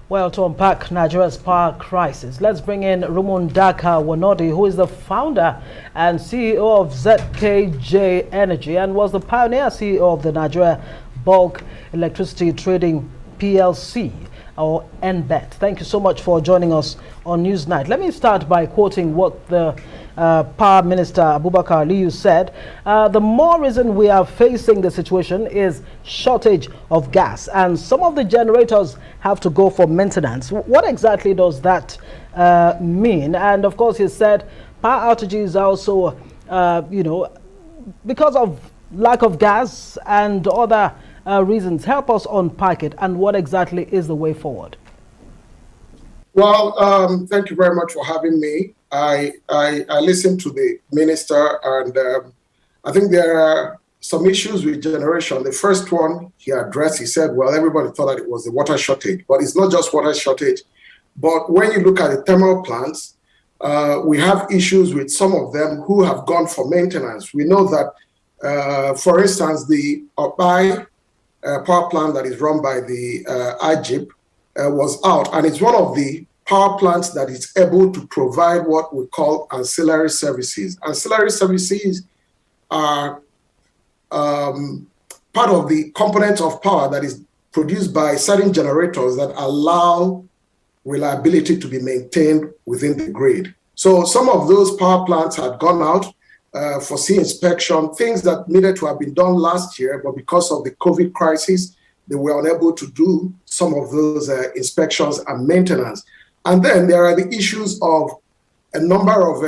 Well, to unpack Nigeria's power crisis, let's bring in Rumundaka Wonodi, who is the founder and CEO of ZKJ Energy and was the pioneer CEO of the Nigeria Bulk Electricity Trading PLC, or NBET. Thank you so much for joining us on Newsnight. Let me start by quoting what the Power Minister Abubakar Aliyu said. The more reason we are facing the situation is shortage of gas, and some of the generators have to go for maintenance. What exactly does that mean? And of course, he said power outages also, because of lack of gas and other reasons. Help us unpack it, and what exactly is the way forward? Well, thank you very much for having me. I listened to the minister, and I think there are some issues with generation. The first one he addressed, he said, well, everybody thought that it was the water shortage, but it's not just water shortage. But when you look at the thermal plants, we have issues with some of them who have gone for maintenance. We know that, for instance, the Obai power plant that is run by the IGIP was out, and it's one of the power plants that is able to provide what we call ancillary services. Ancillary services are part of the component of power that is produced by certain generators that allow reliability to be maintained within the grid. So some of those power plants had gone out for sea inspection, things that needed to have been done last year, but because of the COVID crisis, they were unable to do some of those inspections and maintenance. And then there are the issues of a number of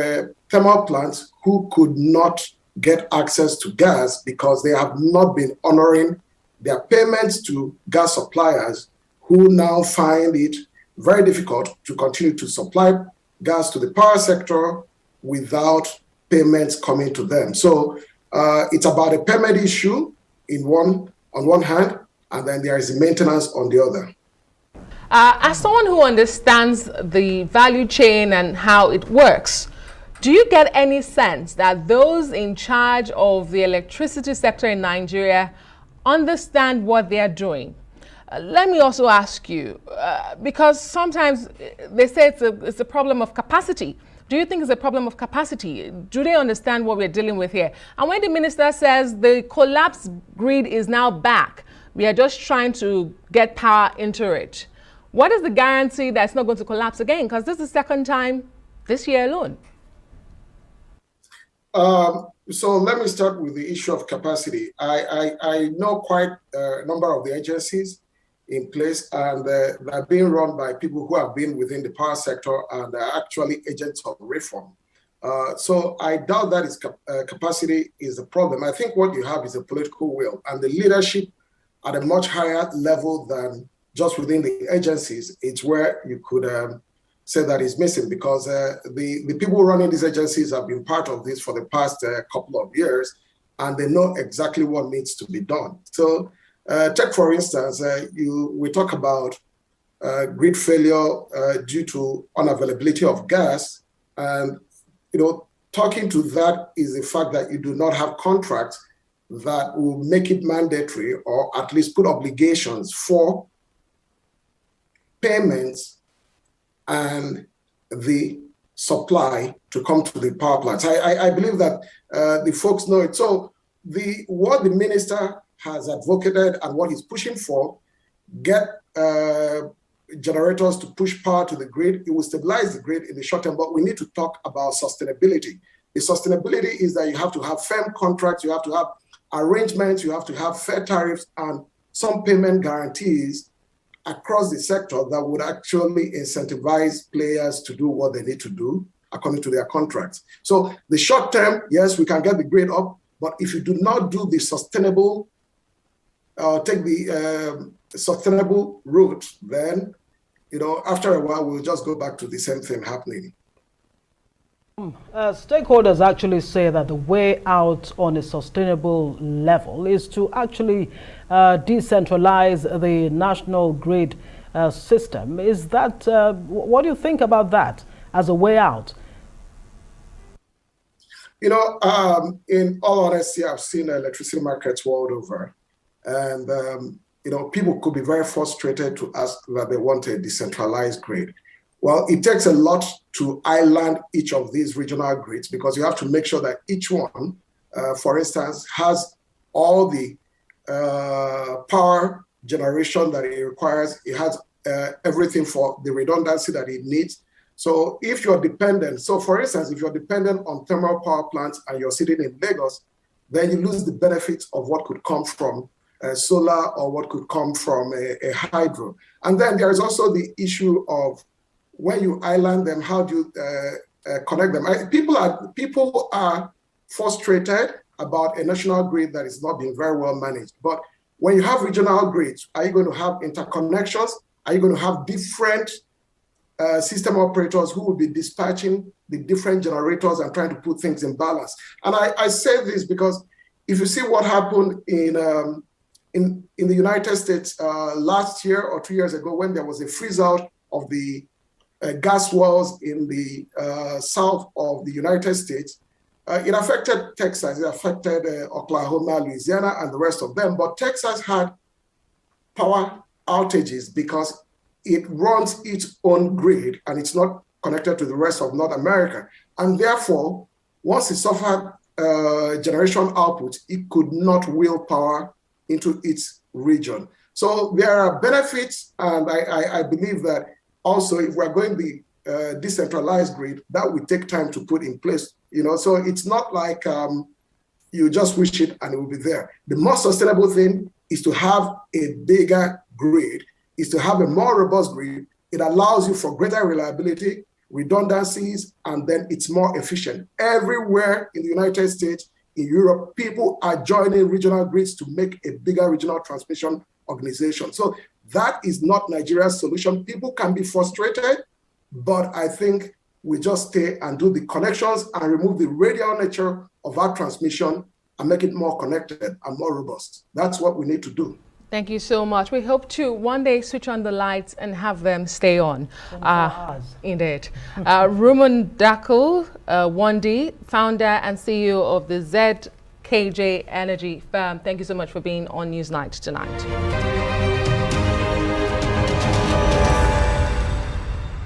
thermal plants who could not get access to gas because they have not been honoring their payments to gas suppliers, who now find it very difficult to continue to supply gas to the power sector without payments coming to them. So it's about a payment issue on one hand, and then there is the maintenance on the other. As someone who understands the value chain and how it works, do you get any sense that those in charge of the electricity sector in Nigeria understand what they are doing? Let me also ask you, because sometimes they say it's a problem of capacity. Do you think it's a problem of capacity? Do they understand what we're dealing with here? And when the minister says the collapsed grid is now back, we are just trying to get power into it, what is the guarantee that it's not going to collapse again? Because this is the second time this year alone. So let me start with the issue of capacity. I know quite a number of the agencies in place, and they're being run by people who have been within the power sector and are actually agents of reform. So I doubt that capacity is the problem. I think what you have is a political will and the leadership at a much higher level than just within the agencies. It's where you could say that is missing, because the people running these agencies have been part of this for the past couple of years, and they know exactly what needs to be done. So take, for instance, we talk about grid failure due to unavailability of gas, and talking to that is the fact that you do not have contracts that will make it mandatory, or at least put obligations for payments and the supply to come to the power plants. I believe that the folks know it. So what the minister has advocated and what he's pushing for, get generators to push power to the grid. It will stabilize the grid in the short term, but we need to talk about sustainability. The sustainability is that you have to have firm contracts, you have to have arrangements, you have to have fair tariffs and some payment guarantees across the sector that would actually incentivize players to do what they need to do according to their contracts. So the short term, yes, we can get the grid up, but if you do not do the sustainable, take the sustainable route, then after a while we'll just go back to the same thing happening. Stakeholders actually say that the way out on a sustainable level is to actually decentralize the national grid system. Is that, what do you think about that as a way out? In all honesty, I've seen electricity markets world over. And people could be very frustrated to ask that they want a decentralized grid. Well, it takes a lot to island each of these regional grids because you have to make sure that each one, for instance, has all the power generation that it requires. It has everything for the redundancy that it needs. So if you're dependent, so for instance, if you're dependent on thermal power plants and you're sitting in Lagos, then you lose the benefits of what could come from solar or what could come from a hydro. And then there is also the issue of when you island them, how do you connect them? People are frustrated about a national grid that is not being very well managed. But when you have regional grids, are you going to have interconnections? Are you going to have different system operators who will be dispatching the different generators and trying to put things in balance? And I say this because if you see what happened in the United States last year or 2 years ago when there was a freeze out of the gas wells in the south of the United States, it affected Texas, it affected Oklahoma, Louisiana, and the rest of them. But Texas had power outages because it runs its own grid and it's not connected to the rest of North America. And therefore, once it suffered generation output, it could not wheel power into its region. So there are benefits, and I believe that also if we're going the decentralized grid, that will take time to put in place. So it's not like you just wish it and it will be there. The most sustainable thing is to have a bigger grid, is to have a more robust grid. It allows you for greater reliability, redundancies, and then it's more efficient. Everywhere in the United States, in Europe, people are joining regional grids to make a bigger regional transmission organization. So that is not Nigeria's solution. People can be frustrated, but I think we just stay and do the connections and remove the radial nature of our transmission and make it more connected and more robust. That's what we need to do. Thank you so much. We hope to one day switch on the lights and have them stay on. Indeed. Rumundaka Wonodi, founder and CEO of the ZKJ Energy firm. Thank you so much for being on Newsnight tonight.